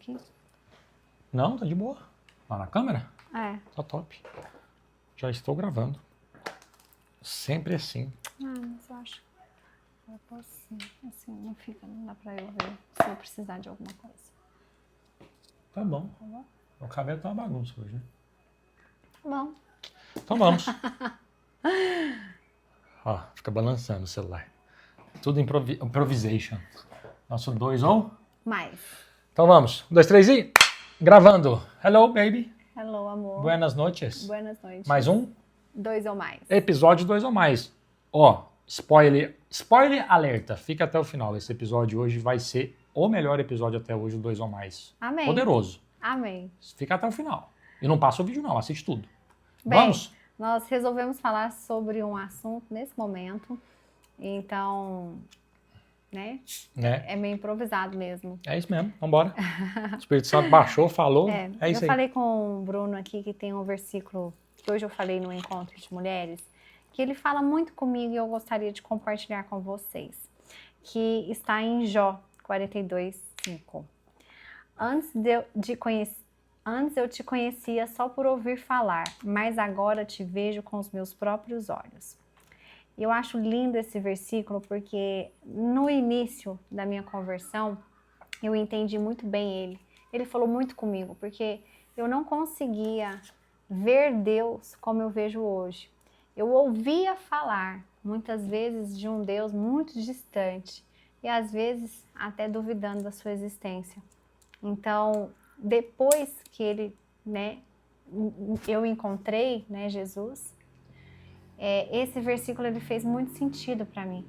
aqui? Não, tá de boa. Lá na câmera? É. Tá top. Já estou gravando. Sempre assim. Mas eu acho que eu posso assim, não fica, não dá pra eu ver se eu precisar de alguma coisa. Tá bom. Tá bom? O cabelo tá uma bagunça hoje, né? Tá bom. Então vamos. Ó, fica balançando o celular. Tudo improvisation. Nosso 2 ou? Mais. Então vamos. 1, 2, 3 e... Gravando. Hello, baby. Hello, amor. Buenas noites. Buenas noites. Mais um? 2 ou mais. Episódio 2 ou mais. Ó, spoiler alerta. Fica até o final. Esse episódio hoje vai ser o melhor episódio até hoje, o 2 ou mais. Amém. Poderoso. Amém. Fica até o final. E não passa o vídeo não, assiste tudo. Bem, Vamos? nós resolvemos falar sobre um assunto nesse momento. Então, né? É meio improvisado mesmo. É isso mesmo, vambora. O Espírito Santo baixou, falou, é isso eu aí. falei com o Bruno aqui que tem um versículo que hoje eu falei no Encontro de Mulheres, que ele fala muito comigo e eu gostaria de compartilhar com vocês, que está em Jó 42:5. Antes eu te conhecia só por ouvir falar, mas agora te vejo com os meus próprios olhos. Eu acho lindo esse versículo porque no início da minha conversão, eu entendi muito bem ele. Ele falou muito comigo, porque eu não conseguia ver Deus como eu vejo hoje. Eu ouvia falar, muitas vezes, de um Deus muito distante e às vezes até duvidando da sua existência. Então, depois que eu encontrei, Jesus, esse versículo ele fez muito sentido para mim.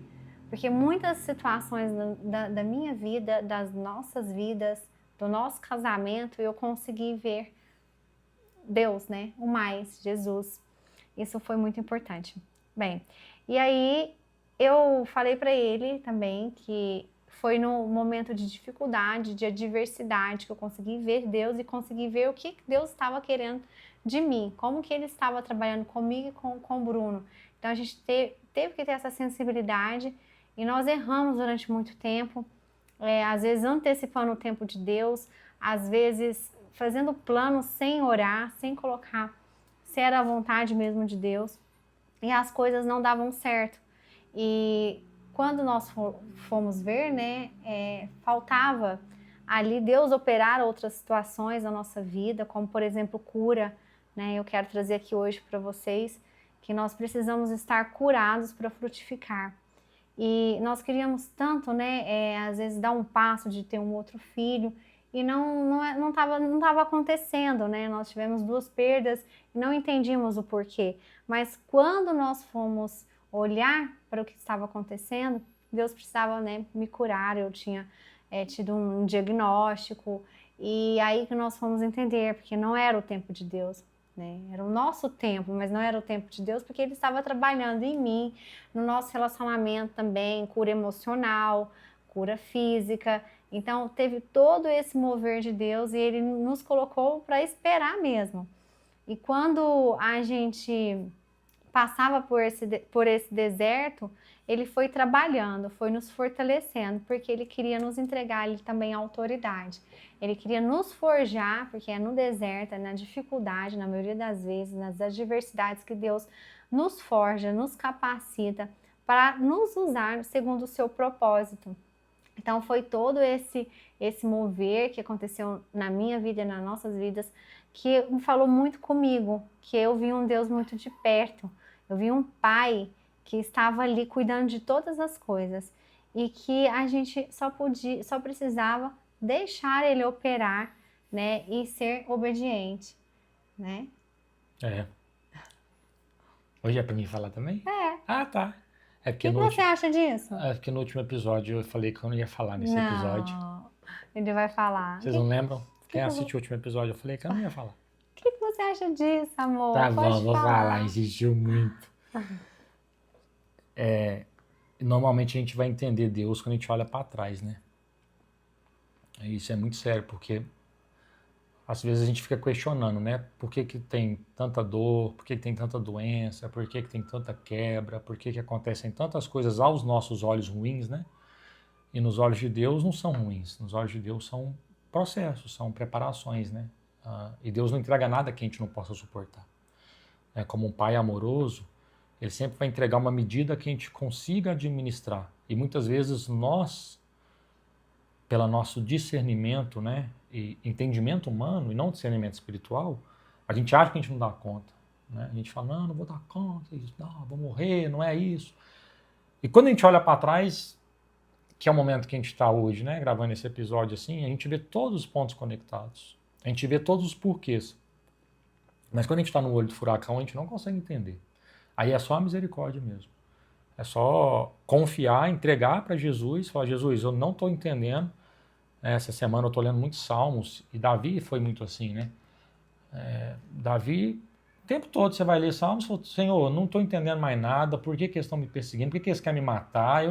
Porque muitas situações da minha vida, das nossas vidas, do nosso casamento, eu consegui ver Deus, o mais, Jesus. Isso foi muito importante. Bem, e aí eu falei para ele também que foi no momento de dificuldade, de adversidade, que eu consegui ver Deus e consegui ver o que Deus estava querendo de mim, como que ele estava trabalhando comigo e com o Bruno. Então a gente teve que ter essa sensibilidade e nós erramos durante muito tempo, às vezes antecipando o tempo de Deus, às vezes fazendo planos sem orar, sem colocar se era a vontade mesmo de Deus, e as coisas não davam certo. E quando nós fomos ver, faltava ali Deus operar outras situações na nossa vida, como por exemplo cura, eu quero trazer aqui hoje para vocês que nós precisamos estar curados para frutificar. E nós queríamos tanto, às vezes dar um passo de ter um outro filho, e não estava acontecendo, Nós tivemos 2 perdas e não entendíamos o porquê. Mas quando nós fomos olhar para o que estava acontecendo, Deus precisava, me curar. Eu tinha tido um diagnóstico e aí que nós fomos entender, porque não era o tempo de Deus, Era o nosso tempo, mas não era o tempo de Deus, porque Ele estava trabalhando em mim, no nosso relacionamento também, cura emocional, cura física. Então, teve todo esse mover de Deus e Ele nos colocou para esperar mesmo. E quando a gente passava por esse deserto, Ele foi trabalhando, foi nos fortalecendo, porque Ele queria nos entregar Ele também a autoridade. Ele queria nos forjar, porque é no deserto, é na dificuldade, na maioria das vezes, nas adversidades que Deus nos forja, nos capacita para nos usar segundo o seu propósito. Então foi todo esse mover que aconteceu na minha vida e nas nossas vidas, que falou muito comigo, que eu vi um Deus muito de perto, eu vi um Pai que estava ali cuidando de todas as coisas e que a gente só precisava deixar Ele operar, e ser obediente, Hoje é pra mim falar também? É. Ah, tá. O que você acha disso? É porque no último episódio eu falei que eu não ia falar nesse episódio. Ele vai falar. Vocês não lembram? Quem assistiu o último episódio, eu falei que eu não ia falar. O que você acha disso, amor? Tá bom, Pode vou falar, insistiu muito. Normalmente a gente vai entender Deus quando a gente olha para trás, Isso é muito sério, porque às vezes a gente fica questionando, Por que tem tanta dor, por que tem tanta doença, por que tem tanta quebra, por que acontecem tantas coisas aos nossos olhos ruins, E nos olhos de Deus não são ruins, nos olhos de Deus são processos, são preparações, né? E Deus não entrega nada que a gente não possa suportar. Como um pai amoroso, ele sempre vai entregar uma medida que a gente consiga administrar. E muitas vezes nós, pelo nosso discernimento, né, e entendimento humano, e não discernimento espiritual, a gente acha que a gente não dá conta. Né? A gente fala, não vou dar conta, não, vou morrer, não é isso. E quando a gente olha para trás, que é o momento que a gente está hoje, né, gravando esse episódio assim, a gente vê todos os pontos conectados. A gente vê todos os porquês. Mas quando a gente está no olho do furacão, a gente não consegue entender. Aí é só a misericórdia mesmo. É só confiar, entregar para Jesus, falar, Jesus, eu não estou entendendo. Essa semana eu estou lendo muitos salmos, e Davi foi muito assim, né? Davi, o tempo todo você vai ler salmos e fala, Senhor, não estou entendendo mais nada, por que eles estão me perseguindo, por que eles querem me matar?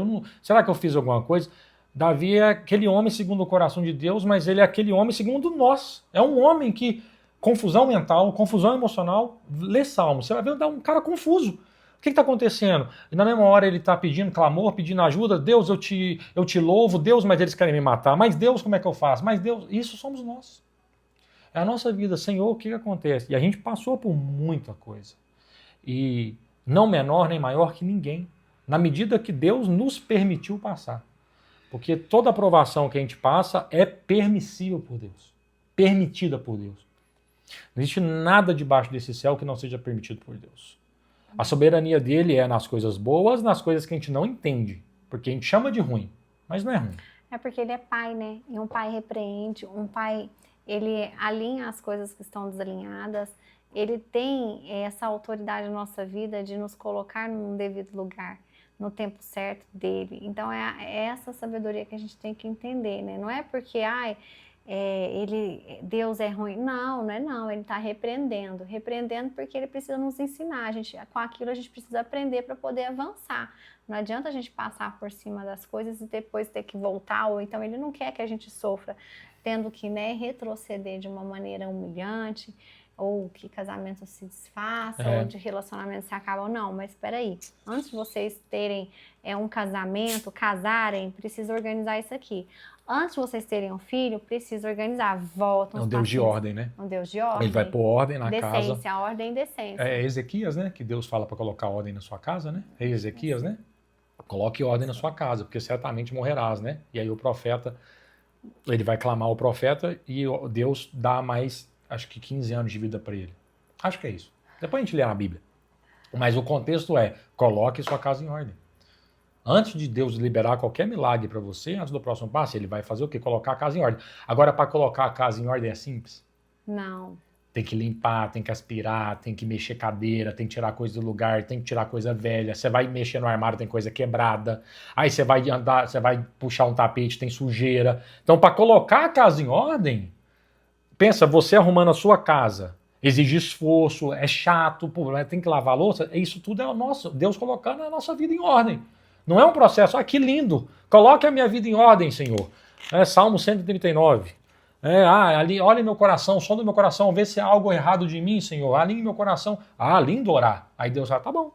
Será que eu fiz alguma coisa? Davi é aquele homem segundo o coração de Deus, mas ele é aquele homem segundo nós. É um homem que, confusão mental, confusão emocional, lê salmos. Você vai ver um cara confuso. O que está acontecendo? E na mesma hora ele está pedindo clamor, pedindo ajuda. Deus, eu te louvo. Deus, mas eles querem me matar. Mas Deus, como é que eu faço? Mas Deus, isso somos nós. É a nossa vida. Senhor, o que acontece? E a gente passou por muita coisa. E não menor nem maior que ninguém. Na medida que Deus nos permitiu passar. Porque toda aprovação que a gente passa é permissível por Deus. Permitida por Deus. Não existe nada debaixo desse céu que não seja permitido por Deus. A soberania dele é nas coisas boas, nas coisas que a gente não entende. Porque a gente chama de ruim, mas não é ruim. É porque ele é pai, né? E um pai repreende, um pai, ele alinha as coisas que estão desalinhadas. Ele tem essa autoridade na nossa vida de nos colocar num devido lugar, no tempo certo dele. Então é essa sabedoria que a gente tem que entender, né? Não é porque, Deus é ruim. Não é não. Ele está repreendendo porque ele precisa nos ensinar. Com aquilo a gente precisa aprender para poder avançar. Não adianta a gente passar por cima das coisas e depois ter que voltar, ou então ele não quer que a gente sofra, tendo que, né, retroceder de uma maneira humilhante, ou que casamento se desfaça, ou de relacionamento se acaba. Não, mas espera aí. Antes de vocês terem um casamento, casarem, precisa organizar isso aqui. Antes de vocês terem um filho, precisa organizar. Voltam. É um Deus de ordem, né? Um Deus de ordem. Ele vai pôr ordem na casa. Decência, ordem e decência. É Ezequias, né? Que Deus fala para colocar ordem na sua casa, né? É Ezequias, né? Coloque ordem na sua casa, porque certamente morrerás, né? E aí o profeta, ele vai clamar ao profeta e Deus dá mais, acho que 15 anos de vida para ele. Acho que é isso. Depois a gente lê na Bíblia. Mas o contexto é, coloque sua casa em ordem. Antes de Deus liberar qualquer milagre para você, antes do próximo passo, ele vai fazer o quê? Colocar a casa em ordem. Agora, para colocar a casa em ordem é simples? Não. Tem que limpar, tem que aspirar, tem que mexer cadeira, tem que tirar coisa do lugar, tem que tirar coisa velha. Você vai mexer no armário, tem coisa quebrada. Aí você vai andar, você vai puxar um tapete, tem sujeira. Então, para colocar a casa em ordem, pensa, você arrumando a sua casa, exige esforço, é chato, tem que lavar a louça. Isso tudo é o nosso, Deus colocando a nossa vida em ordem. Não é um processo, que lindo, coloque a minha vida em ordem, Senhor. Salmo 139. Ali, olha meu coração, som do meu coração, vê se há algo errado de mim, Senhor. Alinhe meu coração. Lindo orar. Aí Deus fala, tá bom,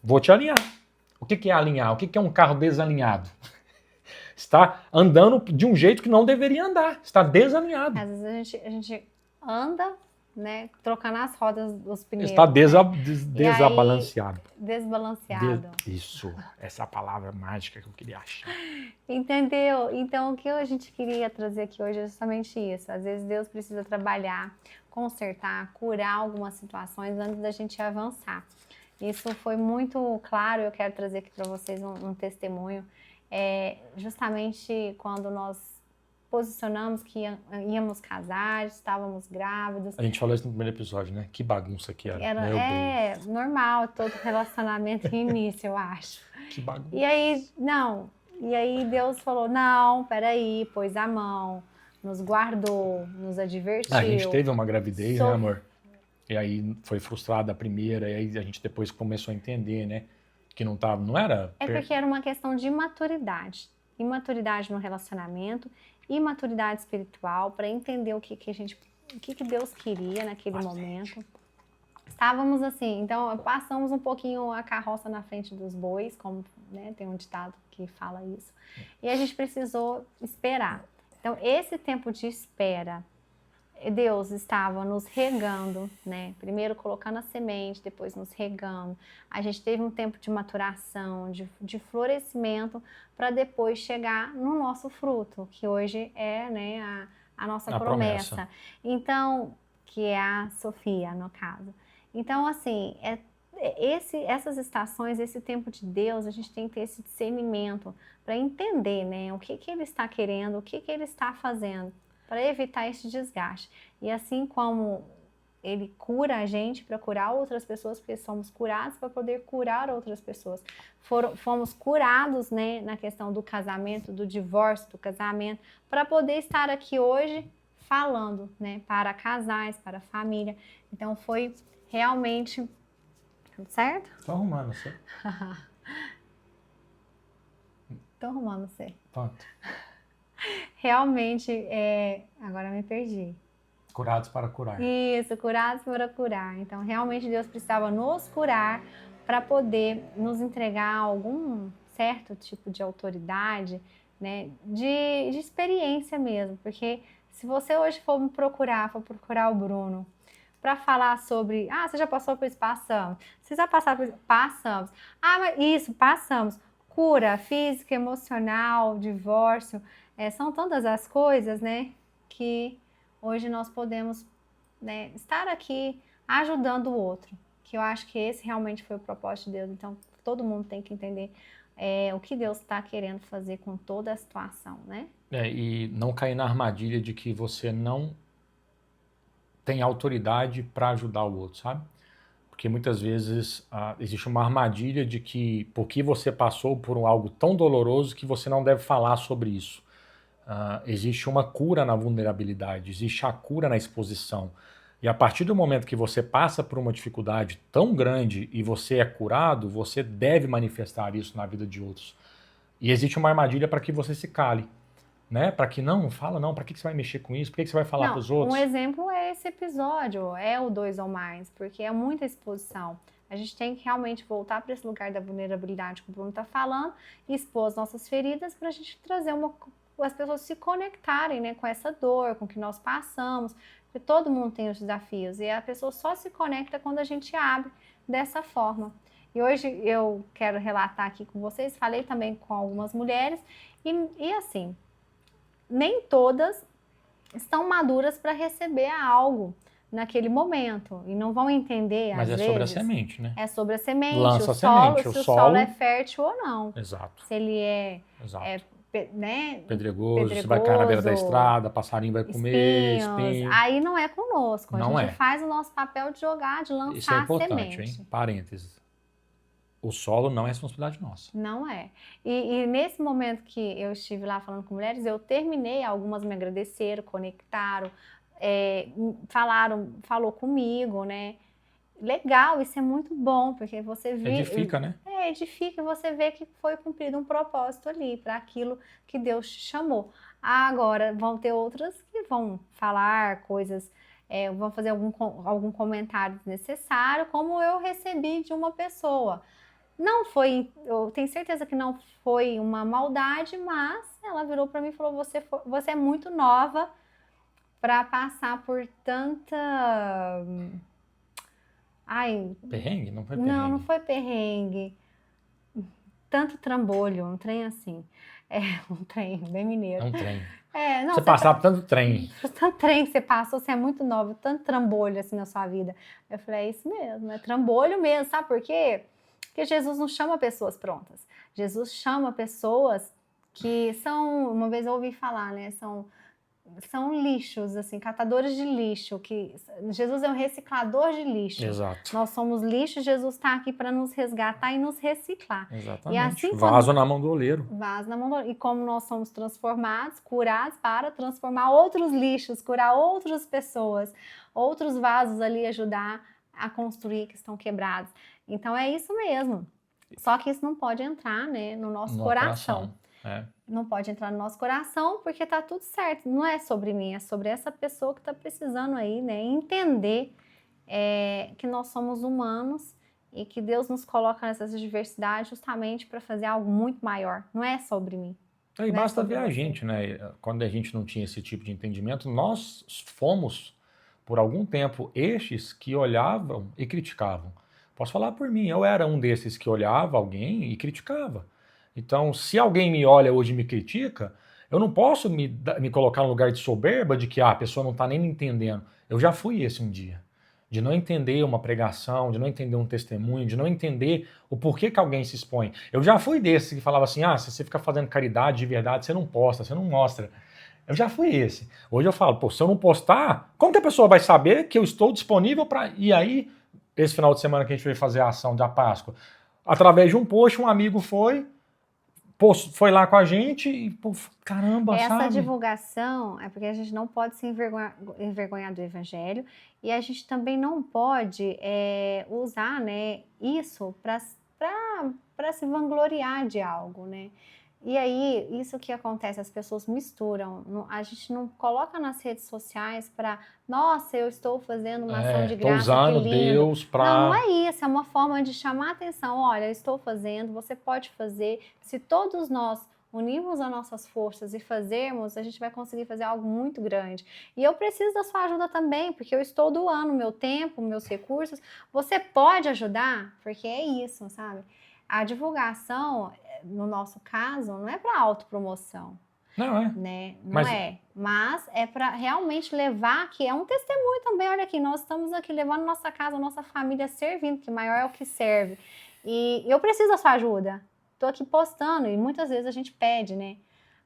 vou te alinhar. O que é alinhar? O que é um carro desalinhado? Está andando de um jeito que não deveria andar. Está desalinhado. Às vezes a gente anda, né, trocando as rodas dos pneus. Está desabalanceado. Desbalanceado. Isso, essa é a palavra mágica que eu queria achar. Entendeu? Então, o que a gente queria trazer aqui hoje é justamente isso. Às vezes Deus precisa trabalhar, consertar, curar algumas situações antes da gente avançar. Isso foi muito claro, eu quero trazer aqui para vocês um testemunho. Justamente quando nós posicionamos que íamos casar, estávamos grávidos. A gente falou isso no primeiro episódio, né? Que bagunça que era. Normal, todo relacionamento em início, eu acho. Que bagunça. E aí Deus falou, não, peraí, pôs a mão, nos guardou, nos advertiu. A gente teve uma gravidez, né, amor? E aí foi frustrada a primeira, e aí a gente depois começou a entender, né? Que não era... Porque era uma questão de imaturidade. Imaturidade no relacionamento, imaturidade espiritual, para entender o que Deus queria naquele momento. Estávamos assim, então passamos um pouquinho a carroça na frente dos bois, como, né, tem um ditado que fala isso. E a gente precisou esperar. Então, esse tempo de espera, Deus estava nos regando, né? Primeiro colocando a semente, depois nos regando. A gente teve um tempo de maturação, de florescimento, para depois chegar no nosso fruto, que hoje é, né, a nossa promessa. Então, que é a Sofia, no caso. Então, assim, essas estações, esse tempo de Deus, a gente tem que ter esse discernimento para entender, né, o que Ele está querendo, o que Ele está fazendo, para evitar esse desgaste. E assim como Ele cura a gente para curar outras pessoas, porque somos curados para poder curar outras pessoas. Fomos curados, né, na questão do casamento, do divórcio, do casamento, para poder estar aqui hoje falando, né, para casais, para família. Então foi realmente tudo certo? Tô arrumando você. Tô arrumando você. Pronto. Realmente, agora me perdi. Curados para curar. Isso, curados para curar. Então, realmente Deus precisava nos curar para poder nos entregar algum certo tipo de autoridade, né, de experiência mesmo. Porque se você hoje for procurar o Bruno para falar sobre, você já passou por isso? Passamos. Você já passaram por isso? Passamos. Mas isso, passamos. Cura física, emocional, divórcio, são tantas as coisas, né, que hoje nós podemos, né, estar aqui ajudando o outro, que eu acho que esse realmente foi o propósito de Deus. Então, todo mundo tem que entender o que Deus está querendo fazer com toda a situação, né? E não cair na armadilha de que você não tem autoridade para ajudar o outro, sabe? Porque muitas vezes existe uma armadilha de que porque você passou por algo tão doloroso que você não deve falar sobre isso. Existe uma cura na vulnerabilidade, existe a cura na exposição. E a partir do momento que você passa por uma dificuldade tão grande e você é curado, você deve manifestar isso na vida de outros. E existe uma armadilha para que você se cale. Né? Para que não fala não, para que você vai mexer com isso? Por que você vai falar para os outros? Um exemplo é esse episódio, é o 2 ou mais, porque é muita exposição. A gente tem que realmente voltar para esse lugar da vulnerabilidade que o Bruno está falando e expor as nossas feridas para a gente trazer as pessoas se conectarem, né, com essa dor, com o que nós passamos, porque todo mundo tem os desafios e a pessoa só se conecta quando a gente abre dessa forma. E hoje eu quero relatar aqui com vocês, falei também com algumas mulheres e assim, nem todas estão maduras para receber algo naquele momento e não vão entender, mas às vezes. Mas é sobre a semente, né? É sobre a semente, lança o solo, se o solo é fértil ou não. Exato. Se ele é né? Pedregoso, você vai cair na beira da estrada, passarinho vai comer, espinho. Aí não é conosco, a gente faz o nosso papel de jogar, de lançar a semente. Isso é importante, hein? Parênteses. O solo não é responsabilidade nossa. Não é. E nesse momento que eu estive lá falando com mulheres, eu terminei, algumas me agradeceram, conectaram, falou comigo, né? Legal, isso é muito bom, porque você vê... Edifica, né? Edifica e você vê que foi cumprido um propósito ali, para aquilo que Deus te chamou. Agora, vão ter outras que vão falar coisas, vão fazer algum comentário desnecessário, como eu recebi de uma pessoa. Não foi, eu tenho certeza que não foi uma maldade, mas ela virou para mim e falou: você é muito nova para passar por tanta... Perrengue? Não foi perrengue. Não foi perrengue. Tanto trambolho, um trem assim. Um trem, bem mineiro. É um trem. Você passar por tanto trem. Tanto trem que você passou, você é muito nova, tanto trambolho assim na sua vida. Eu falei, é isso mesmo, é trambolho mesmo, sabe por quê? Porque Jesus não chama pessoas prontas. Jesus chama pessoas que são, uma vez eu ouvi falar, né, são lixos, assim, catadores de lixo, que Jesus é um reciclador de lixo. Exato. Nós somos lixo, Jesus está aqui para nos resgatar e nos reciclar. Exatamente. E assim, vaso na mão do oleiro. Vaso na mão do oleiro. E como nós somos transformados, curados para transformar outros lixos, curar outras pessoas, outros vasos ali, ajudar a construir que estão quebrados. Então é isso mesmo. Só que isso não pode entrar, né, no nosso coração. Não pode entrar no nosso coração, porque tá tudo certo. Não é sobre mim, é sobre essa pessoa que tá precisando aí, né? Entender que nós somos humanos e que Deus nos coloca nessas diversidades justamente para fazer algo muito maior. Não é sobre mim. Aí né, basta sobre ver a você. gente, né? Quando a gente não tinha esse tipo de entendimento, nós fomos, por algum tempo, estes que olhavam e criticavam. Posso falar por mim, eu era um desses que olhava alguém e criticava. Então, se alguém me olha hoje e me critica, eu não posso me colocar no lugar de soberba de que a pessoa não está nem me entendendo. Eu já fui esse um dia. De não entender uma pregação, de não entender um testemunho, de não entender o porquê que alguém se expõe. Eu já fui desse que falava assim, se você fica fazendo caridade de verdade, você não posta, você não mostra. Eu já fui esse. Hoje eu falo, pô, se eu não postar, como que a pessoa vai saber que eu estou disponível para... E aí, esse final de semana que a gente veio fazer a ação da Páscoa, através de um post, um amigo foi lá com a gente e, pô, caramba, Essa sabe? divulgação é porque a gente não pode se envergonhar do evangelho e a gente também não pode usar, né, isso para se vangloriar de algo, né? E aí, isso que acontece, as pessoas misturam, a gente não coloca nas redes sociais para, nossa, eu estou fazendo uma ação de Tô graça, que usando lindo. Deus Não, não para... é isso, é uma forma de chamar a atenção. Olha, eu estou fazendo, você pode fazer. Se todos nós unirmos as nossas forças e fazermos, a gente vai conseguir fazer algo muito grande. E eu preciso da sua ajuda também, porque eu estou doando meu tempo, meus recursos. Você pode ajudar? Porque é isso, sabe? A divulgação, no nosso caso, não é para autopromoção. Não é. Né? Não é. Mas é para realmente levar, que é um testemunho também. Olha aqui, nós estamos aqui levando nossa casa, nossa família servindo, que maior é o que serve. E eu preciso da sua ajuda. Estou aqui postando e muitas vezes a gente pede, né?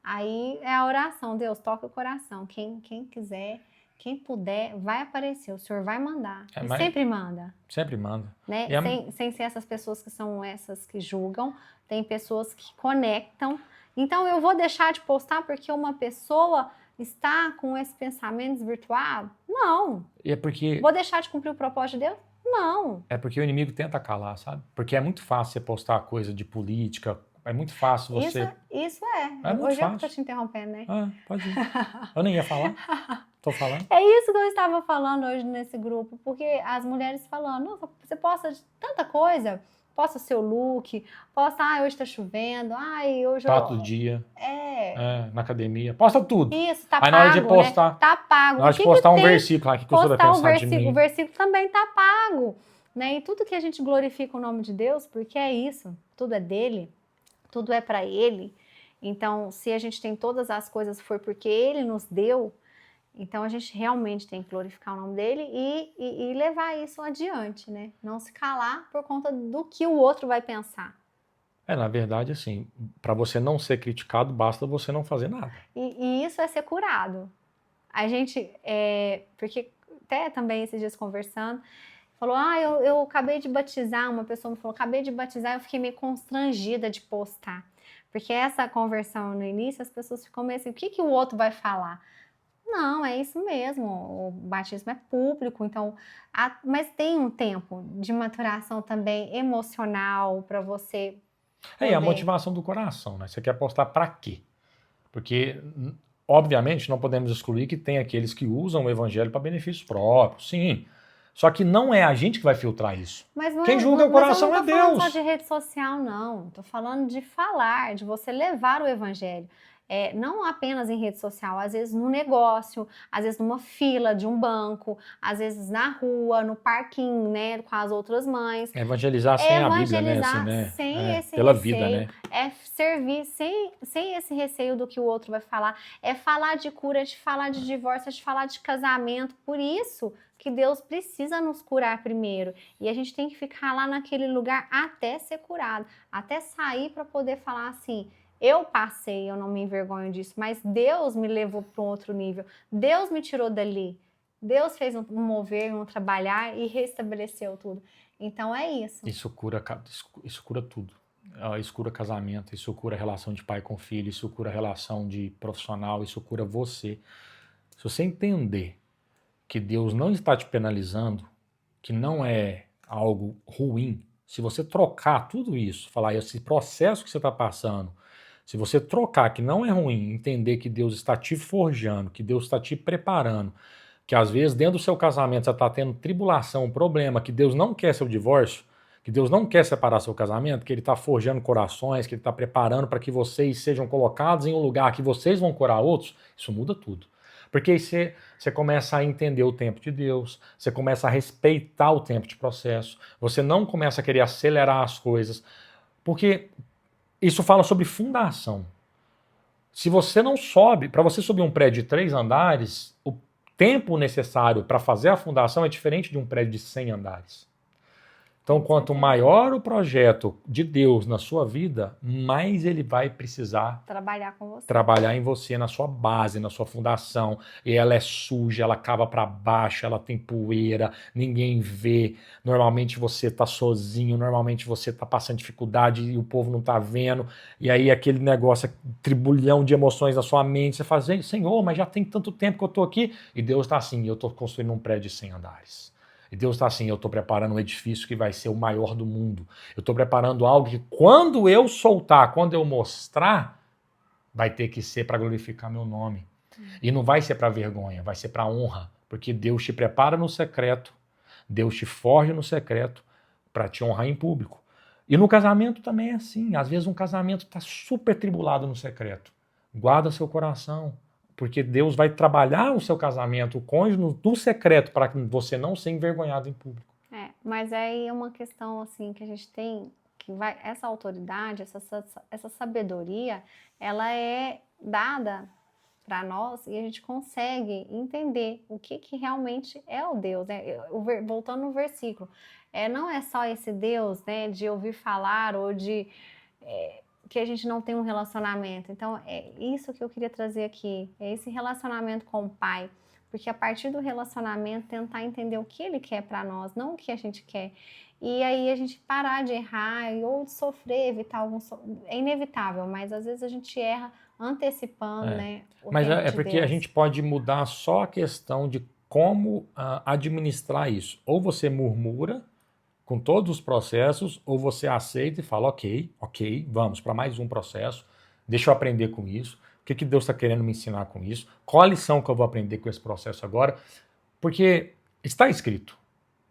Aí é a oração, Deus, toca o coração. Quem quiser, quem puder, vai aparecer. O Senhor vai mandar. E sempre manda. Sempre manda. Né? Sem ser essas pessoas que são essas que julgam. Tem pessoas que conectam. Então, eu vou deixar de postar porque uma pessoa está com esse pensamento desvirtuado? Não. E é porque... Vou deixar de cumprir o propósito de Deus? Não. É porque o inimigo tenta calar, sabe? Porque é muito fácil você postar coisa de política, é muito fácil você... Isso é. muito Hoje fácil. eu tô te interrompendo, né? Pode ir. Eu nem ia falar. Tô falando. É isso que eu estava falando hoje nesse grupo, porque as mulheres falando, nossa, você posta tanta coisa, posta seu look, posta, hoje tá chovendo, hoje Prato do dia. Na academia. Posta tudo. Isso, tá pago, na hora de postar, né? Tá pago. Na hora de postar um versículo aqui que o senhor vai pensar de mim. O versículo também tá pago, né? E tudo que a gente glorifica o nome de Deus, porque é isso, tudo é dele, tudo é para ele. Então, se a gente tem todas as coisas, foi porque ele nos deu. Então, a gente realmente tem que glorificar o nome dele e levar isso adiante, né? Não se calar por conta do que o outro vai pensar. Na verdade, assim, para você não ser criticado, basta você não fazer nada. E isso é ser curado. A gente, porque até também esses dias conversando, falou, eu acabei de batizar, uma pessoa me falou, acabei de batizar, eu fiquei meio constrangida de postar. Porque essa conversão no início, as pessoas ficam meio assim, o que o outro vai falar? Não, é isso mesmo, o batismo é público, então, mas tem um tempo de maturação também emocional para você poder... a motivação do coração, né? Você quer postar para quê? Porque, obviamente, não podemos excluir que tem aqueles que usam o evangelho para benefícios próprios, sim. Só que não é a gente que vai filtrar isso. Mas não Quem julga o coração é Deus. Eu não tô falando só de rede social, não. Tô falando de falar, de você levar o evangelho. Não apenas em rede social, às vezes no negócio, às vezes numa fila de um banco, às vezes na rua, no parquinho, né, com as outras mães. Evangelizar sem a Bíblia, né? Assim, né? Sem esse pela receio, vida, né? É servir sem esse receio do que o outro vai falar. É falar de cura, de falar de divórcio, de falar de casamento. Por isso que Deus precisa nos curar primeiro. E a gente tem que ficar lá naquele lugar até ser curado, até sair para poder falar assim... Eu passei, eu não me envergonho disso, mas Deus me levou para um outro nível. Deus me tirou dali. Deus fez um mover, um trabalhar e restabeleceu tudo. Então é isso. Isso cura tudo. Isso cura casamento, isso cura relação de pai com filho, isso cura relação de profissional, isso cura você. Se você entender que Deus não está te penalizando, que não é algo ruim, se você trocar tudo isso, falar esse processo que você está passando, se você trocar que não é ruim, entender que Deus está te forjando, que Deus está te preparando, que às vezes dentro do seu casamento você está tendo tribulação, problema, que Deus não quer seu divórcio, que Deus não quer separar seu casamento, que Ele está forjando corações, que Ele está preparando para que vocês sejam colocados em um lugar que vocês vão curar outros, isso muda tudo. Porque aí você começa a entender o tempo de Deus, você começa a respeitar o tempo de processo, você não começa a querer acelerar as coisas, porque isso fala sobre fundação. Se você não sobe, para você subir um prédio de 3 andares, o tempo necessário para fazer a fundação é diferente de um prédio de 100 andares. Então, quanto maior o projeto de Deus na sua vida, mais Ele vai precisar trabalhar com você. Trabalhar em você, na sua base, na sua fundação. E ela é suja, ela cava para baixo, ela tem poeira, ninguém vê. Normalmente você está sozinho, normalmente você está passando dificuldade e o povo não está vendo. E aí aquele negócio, tribulhão de emoções na sua mente, você fala, Senhor, mas já tem tanto tempo que eu estou aqui. E Deus está assim, eu estou construindo um prédio de 100 andares. E Deus está assim, eu estou preparando um edifício que vai ser o maior do mundo. Eu estou preparando algo que quando eu soltar, quando eu mostrar, vai ter que ser para glorificar meu nome. E não vai ser para vergonha, vai ser para honra. Porque Deus te prepara no secreto, Deus te forja no secreto para te honrar em público. E no casamento também é assim. Às vezes um casamento está super tribulado no secreto. Guarda seu coração. Porque Deus vai trabalhar o seu casamento, o cônjuge, no secreto, para que você não seja envergonhado em público. Mas aí é uma questão assim que a gente tem, que vai, essa autoridade, essa sabedoria, ela é dada para nós e a gente consegue entender o que realmente é o Deus, né? Voltando no versículo, não é só esse Deus, né, de ouvir falar ou de... que a gente não tem um relacionamento. Então, é isso que eu queria trazer aqui, é esse relacionamento com o Pai, porque a partir do relacionamento tentar entender o que Ele quer para nós, não o que a gente quer. E aí a gente parar de errar ou de sofrer, evitar é inevitável, mas às vezes a gente erra antecipando, né, o mas tempo é de porque Deus. A gente pode mudar só a questão de como administrar isso. Ou você murmura com todos os processos, ou você aceita e fala, ok, vamos para mais um processo, deixa eu aprender com isso, o que Deus está querendo me ensinar com isso, qual a lição que eu vou aprender com esse processo agora, porque está escrito,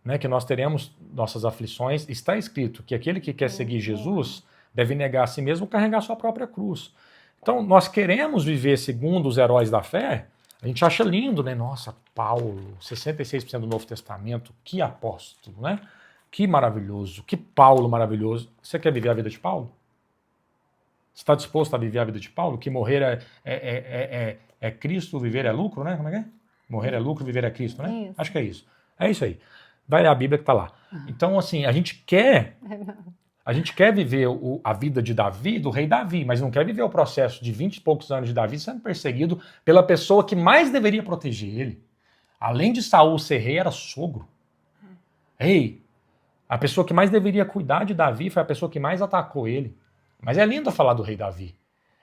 né, que nós teremos nossas aflições, está escrito que aquele que quer seguir Jesus deve negar a si mesmo e carregar sua própria cruz. Então, nós queremos viver segundo os heróis da fé, a gente acha lindo, né? Nossa, Paulo, 66% do Novo Testamento, que apóstolo, né? Que maravilhoso, que Paulo maravilhoso. Você quer viver a vida de Paulo? Você está disposto a viver a vida de Paulo? Que morrer é Cristo, viver é lucro, né? Como é que é? Morrer é lucro, viver é Cristo, né? Isso. Acho que é isso. É isso aí. Vai ler a Bíblia que está lá. Então, assim, a gente quer viver a vida de Davi, do rei Davi, mas não quer viver o processo de 20 e poucos anos de Davi sendo perseguido pela pessoa que mais deveria proteger ele. Além de Saul ser rei, era sogro. Ei, a pessoa que mais deveria cuidar de Davi foi a pessoa que mais atacou ele. Mas é lindo falar do rei Davi.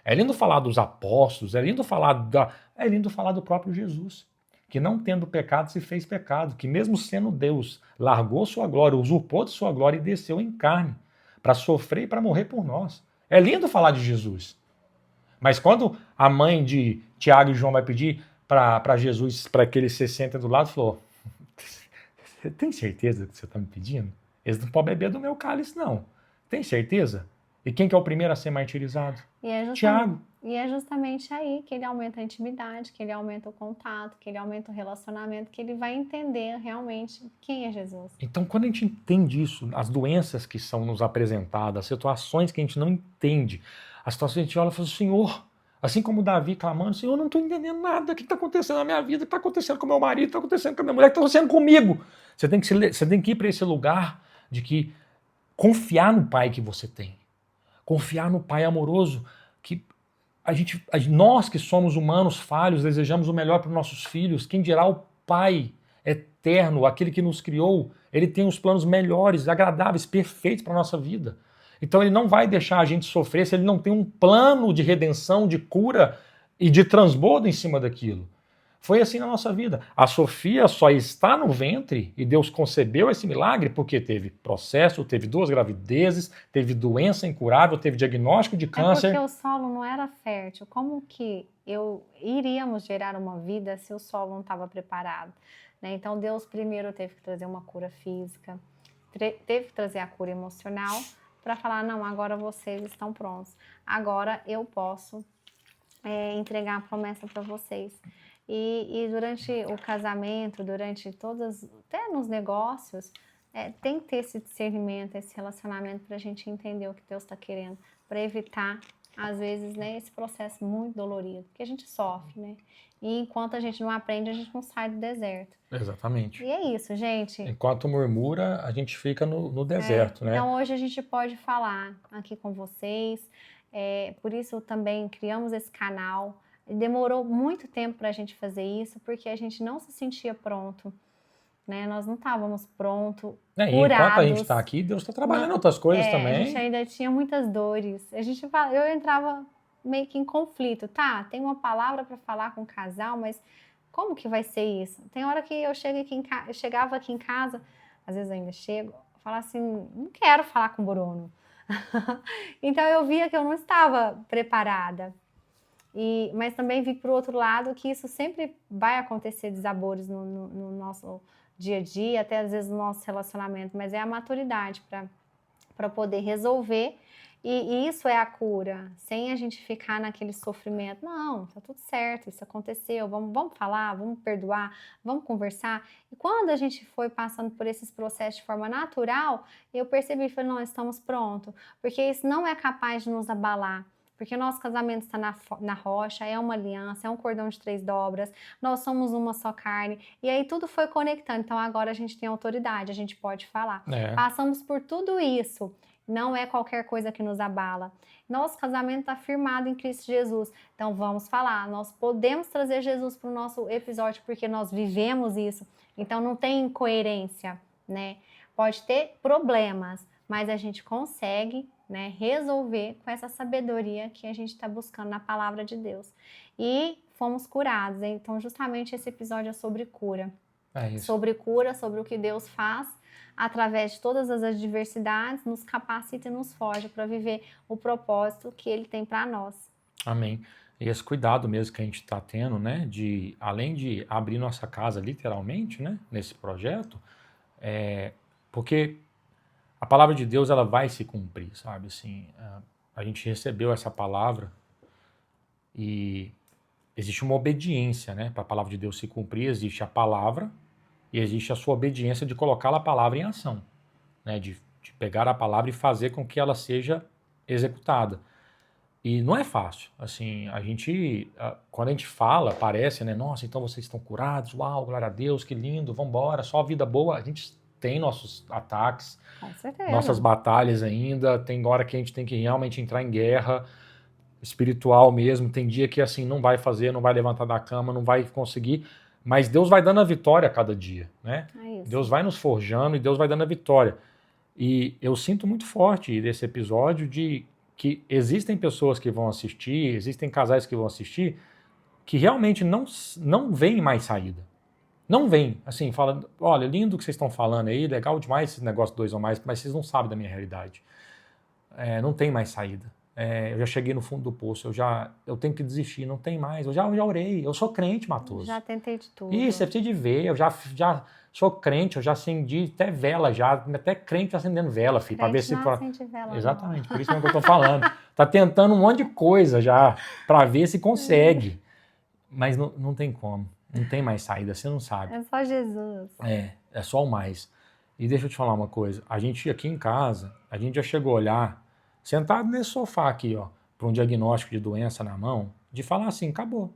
É lindo falar dos apóstolos. É lindo falar do próprio Jesus. Que não tendo pecado se fez pecado. Que mesmo sendo Deus, largou sua glória, usurpou de sua glória e desceu em carne. Para sofrer e para morrer por nós. É lindo falar de Jesus. Mas quando a mãe de Tiago e João vai pedir para Jesus, para que ele se sente do lado, falou, você tem certeza que você está me pedindo? Eles não podem beber do meu cálice, não. Tem certeza? E quem que é o primeiro a ser martirizado? Tiago. E é justamente aí que ele aumenta a intimidade, que ele aumenta o contato, que ele aumenta o relacionamento, que ele vai entender realmente quem é Jesus. Então, quando a gente entende isso, as doenças que são nos apresentadas, as situações que a gente não entende, as situações que a gente olha e fala, Senhor, assim como Davi clamando, Senhor, eu não estou entendendo nada, o que está acontecendo na minha vida, o que está acontecendo com meu marido, o que está acontecendo com a minha mulher, o que está acontecendo comigo? Você tem que ir para esse lugar de que confiar no Pai que você tem. Confiar no Pai amoroso, que nós que somos humanos falhos, desejamos o melhor para os nossos filhos, quem dirá o Pai eterno, aquele que nos criou, ele tem os planos melhores, agradáveis, perfeitos para a nossa vida. Então ele não vai deixar a gente sofrer se ele não tem um plano de redenção, de cura e de transbordo em cima daquilo. Foi assim na nossa vida. A Sofia só está no ventre e Deus concebeu esse milagre porque teve processo, teve 2 gravidezes, teve doença incurável, teve diagnóstico de câncer. É porque o solo não era fértil. Como que iríamos gerar uma vida se o solo não estava preparado? Né? Então Deus primeiro teve que trazer uma cura física. teve que trazer a cura emocional para falar, não, agora vocês estão prontos. Agora eu posso entregar a promessa para vocês. E durante o casamento, durante todas, até nos negócios, tem que ter esse discernimento, esse relacionamento para a gente entender o que Deus está querendo, para evitar, às vezes, né, esse processo muito dolorido, que a gente sofre, né? E enquanto a gente não aprende, a gente não sai do deserto. Exatamente. E é isso, gente. Enquanto murmura, a gente fica no deserto, né? Então, hoje a gente pode falar aqui com vocês, por isso também criamos esse canal. Demorou muito tempo para a gente fazer isso, porque a gente não se sentia pronto, né? Nós não estávamos prontos, E curados. enquanto a gente está aqui, Deus está trabalhando outras coisas também. A gente ainda tinha muitas dores. Eu entrava meio que em conflito, tá? Tem uma palavra para falar com o casal, mas como que vai ser isso? Tem hora que eu chegava aqui em casa, às vezes eu ainda chego, falar assim, não quero falar com o Bruno. Então eu via que eu não estava preparada. Mas também vi por outro lado que isso sempre vai acontecer desabores no nosso dia a dia, até às vezes no nosso relacionamento, mas é a maturidade para poder resolver, e isso é a cura, sem a gente ficar naquele sofrimento. Não, tá tudo certo, isso aconteceu, vamos falar, vamos perdoar, vamos conversar. E quando a gente foi passando por esses processos de forma natural, eu percebi, falei, não, estamos prontos, porque isso não é capaz de nos abalar. Porque o nosso casamento está na rocha, é uma aliança, é um cordão de 3 dobras, nós somos uma só carne, e aí tudo foi conectando, então agora a gente tem autoridade, a gente pode falar. Passamos por tudo isso, não é qualquer coisa que nos abala. Nosso casamento está firmado em Cristo Jesus, então vamos falar, nós podemos trazer Jesus para o nosso episódio, porque nós vivemos isso, então não tem incoerência, né? Pode ter problemas, mas a gente consegue, né, resolver com essa sabedoria que a gente está buscando na palavra de Deus. E fomos curados, hein? Então justamente esse episódio é sobre cura. Sobre cura, sobre o que Deus faz através de todas as adversidades, nos capacita e nos forja para viver o propósito que Ele tem para nós. Amém. E esse cuidado mesmo que a gente está tendo, né, de além de abrir nossa casa literalmente, né, nesse projeto, porque a palavra de Deus, ela vai se cumprir, sabe? Assim, a gente recebeu essa palavra e existe uma obediência, né? Para a palavra de Deus se cumprir, existe a palavra e existe a sua obediência de colocar a palavra em ação, né? De pegar a palavra e fazer com que ela seja executada. E não é fácil, assim, quando a gente fala, parece, né? Nossa, então vocês estão curados, uau, glória a Deus, que lindo, vamos embora, só vida boa. A gente tem nossos ataques, nossas batalhas ainda, tem hora que a gente tem que realmente entrar em guerra espiritual mesmo, tem dia que assim não vai fazer, não vai levantar da cama, não vai conseguir, mas Deus vai dando a vitória a cada dia, né? Deus vai nos forjando e Deus vai dando a vitória. E eu sinto muito forte desse episódio de que existem pessoas que vão assistir, existem casais que vão assistir, que realmente não veem mais saída. Não vem, assim, fala, olha, lindo o que vocês estão falando aí, legal demais esse negócio 2 ou mais, mas vocês não sabem da minha realidade. Não tem mais saída. Eu já cheguei no fundo do poço, eu tenho que desistir, não tem mais. Eu já orei, eu sou crente, Matoso. Já tentei de tudo. Isso, você precisa de ver, eu já sou crente, eu já acendi até vela, até crente acendendo vela, filho, para ver se... acende vela, exatamente, por isso é o que eu tô falando. Tá tentando um monte de coisa já, para ver se consegue. Mas não tem como. Não tem mais saída, você não sabe. É só Jesus. É só o mais. E deixa eu te falar uma coisa. A gente aqui em casa, a gente já chegou a olhar, sentado nesse sofá aqui, ó, para um diagnóstico de doença na mão, de falar assim, acabou.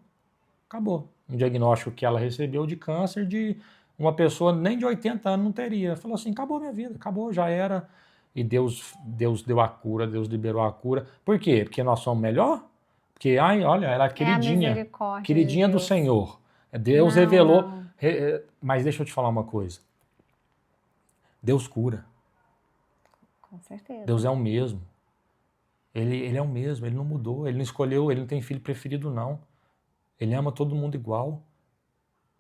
Acabou. Um diagnóstico que ela recebeu de câncer de uma pessoa nem de 80 anos não teria. Falou assim, acabou minha vida, acabou, já era. E Deus deu a cura, Deus liberou a cura. Por quê? Porque nós somos melhor? Porque, olha, ela é queridinha. Queridinha do Senhor. Deus revelou. Não. Mas deixa eu te falar uma coisa. Deus cura. Com certeza. Deus é o mesmo. Ele é o mesmo, ele não mudou, ele não escolheu, ele não tem filho preferido, não. Ele ama todo mundo igual.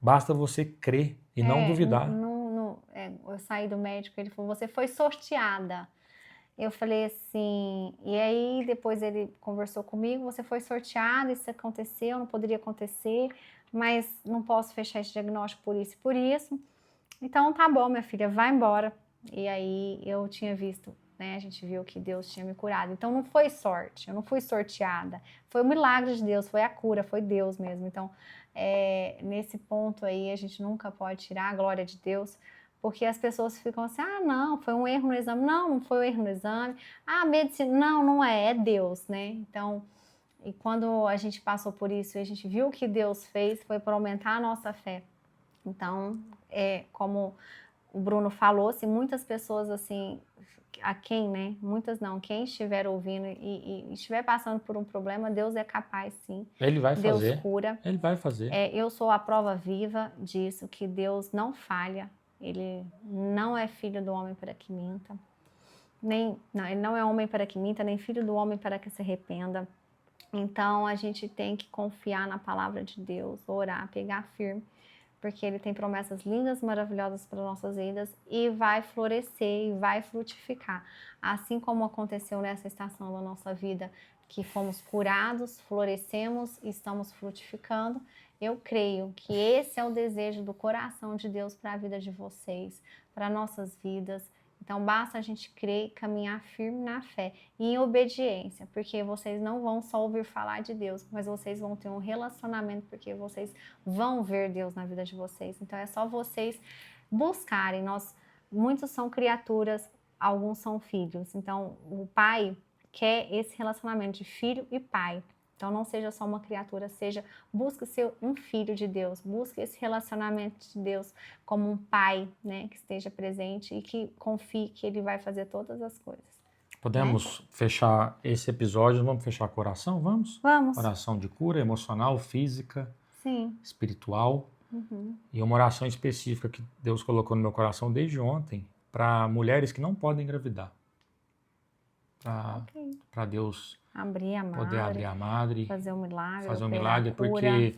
Basta você crer e não duvidar. Eu saí do médico, ele falou, você foi sorteada. Eu falei assim, e aí depois ele conversou comigo, você foi sorteada, isso aconteceu, não poderia acontecer, mas não posso fechar esse diagnóstico por isso e por isso. Então tá bom, minha filha, vai embora. E aí eu tinha visto, né? A gente viu que Deus tinha me curado. Então não foi sorte, eu não fui sorteada. Foi um milagre de Deus, foi a cura, foi Deus mesmo. Então, nesse ponto aí, a gente nunca pode tirar a glória de Deus, porque as pessoas ficam assim, ah, não, foi um erro no exame. Não, não foi um erro no exame. Ah, medicina, não, não é Deus, né? Então, e quando a gente passou por isso e a gente viu o que Deus fez, foi para aumentar a nossa fé. Então, como o Bruno falou, se muitas pessoas assim, a quem, né? Muitas não, quem estiver ouvindo e estiver passando por um problema, Deus é capaz sim. Ele vai Deus fazer. cura. Ele vai fazer. Eu sou a prova viva disso, que Deus não falha. Ele não é filho do homem para que minta. Ele não é homem para que minta, nem filho do homem para que se arrependa. Então, a gente tem que confiar na palavra de Deus, orar, pegar firme, porque Ele tem promessas lindas, maravilhosas para nossas vidas e vai florescer e vai frutificar. Assim como aconteceu nessa estação da nossa vida, que fomos curados, florescemos e estamos frutificando, eu creio que esse é o desejo do coração de Deus para a vida de vocês, para nossas vidas. Então, basta a gente crer e caminhar firme na fé e em obediência, porque vocês não vão só ouvir falar de Deus, mas vocês vão ter um relacionamento, porque vocês vão ver Deus na vida de vocês. Então, é só vocês buscarem. Muitos são criaturas, alguns são filhos. Então, o pai quer esse relacionamento de filho e pai. Então, não seja só uma criatura, busque ser um filho de Deus, busque esse relacionamento de Deus como um pai, né, que esteja presente e que confie que Ele vai fazer todas as coisas. Podemos fechar esse episódio, vamos fechar com oração? Vamos? Vamos. Oração de cura emocional, física, sim, espiritual. E uma oração específica que Deus colocou no meu coração desde ontem para mulheres que não podem engravidar. Para Deus poder abrir a madre, fazer um milagre, porque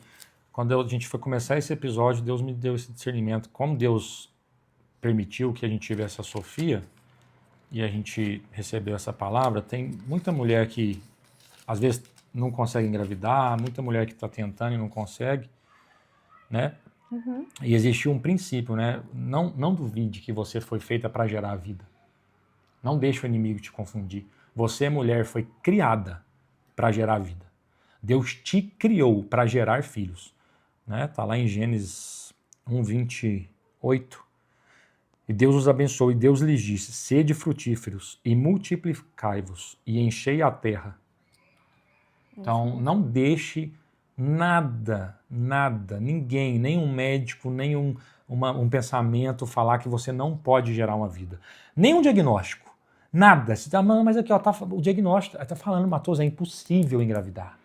quando a gente foi começar esse episódio, Deus me deu esse discernimento. Como Deus permitiu que a gente tivesse a Sofia e a gente recebeu essa palavra, tem muita mulher que às vezes não consegue engravidar, muita mulher que está tentando e não consegue, né? E existiu um princípio, né? Não duvide que você foi feita para gerar a vida. Não deixe o inimigo te confundir. Você, mulher, foi criada para gerar vida. Deus te criou para gerar filhos. Né? Tá lá em Gênesis 1:28. E Deus os abençoou e Deus lhes disse: sede frutíferos e multiplicai-vos e enchei a terra. Então, não deixe nada, ninguém, nenhum médico, nenhum um pensamento falar que você não pode gerar uma vida. Nem um diagnóstico. Nada. Você tá, mas aqui, ó, o diagnóstico está falando, Matoso, é impossível engravidar.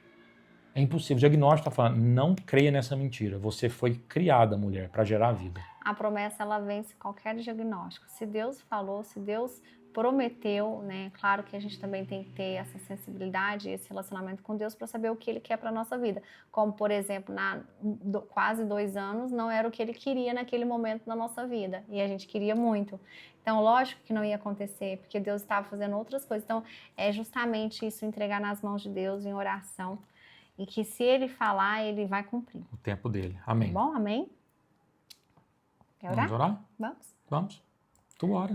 É impossível. O diagnóstico está falando, não creia nessa mentira. Você foi criada, mulher, para gerar vida. A promessa, ela vence qualquer diagnóstico. Se Deus falou, se Deus prometeu, né? Claro que a gente também tem que ter essa sensibilidade, esse relacionamento com Deus para saber o que Ele quer para nossa vida. Como, por exemplo, quase 2 anos, não era o que Ele queria naquele momento da nossa vida. E a gente queria muito. Então, lógico que não ia acontecer, porque Deus estava fazendo outras coisas. Então, é justamente isso, entregar nas mãos de Deus em oração. E que se Ele falar, Ele vai cumprir. O tempo dele. Amém. Tá bom? Amém? Quer orar? Vamos orar? Vamos. Vamos. Tu ora.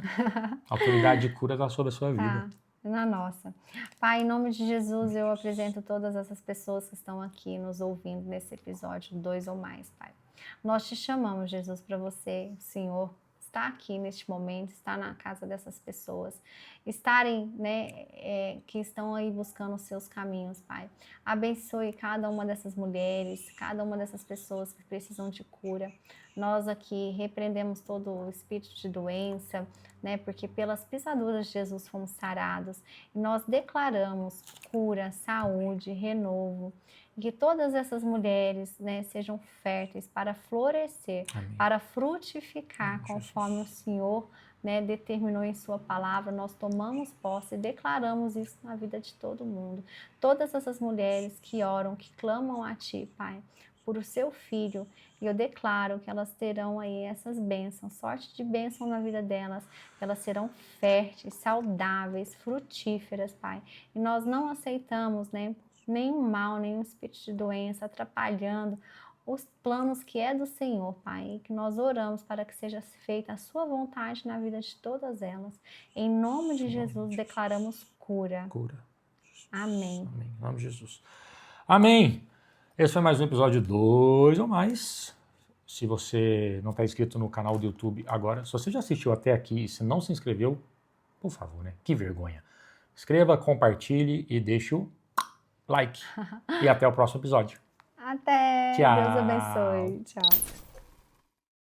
A autoridade de cura está sobre a sua vida. Na nossa. Pai, em nome de Jesus, eu apresento todas essas pessoas que estão aqui nos ouvindo nesse episódio 2 ou mais, Pai. Nós te chamamos, Jesus, para você, Senhor, estar aqui neste momento, estar na casa dessas pessoas, estarem, né, que estão aí buscando os seus caminhos, Pai. Abençoe cada uma dessas mulheres, cada uma dessas pessoas que precisam de cura. Nós aqui repreendemos todo o espírito de doença, né, porque pelas pisaduras de Jesus fomos sarados. E nós declaramos cura, saúde, renovo. Que todas essas mulheres, né, sejam férteis para florescer, amém, para frutificar, amém, conforme Jesus. O Senhor, né, determinou em sua palavra. Nós tomamos posse e declaramos isso na vida de todo mundo. Todas essas mulheres que oram, que clamam a Ti, Pai, por o seu filho, e eu declaro que elas terão aí essas bênçãos, sorte de bênção na vida delas, elas serão férteis, saudáveis, frutíferas, Pai. E nós não aceitamos, né, nenhum mal, nenhum espírito de doença atrapalhando os planos que é do Senhor, Pai, e que nós oramos para que seja feita a sua vontade na vida de todas elas. Em nome de Jesus, declaramos cura. Cura. Amém. Amém. Em nome de Jesus. Amém. Esse foi mais um episódio 2 ou mais. Se você não está inscrito no canal do YouTube agora, se você já assistiu até aqui e se não se inscreveu, por favor, né? Que vergonha. Inscreva, compartilhe e deixe o like. E até o próximo episódio. Até. Tchau. Deus abençoe. Tchau.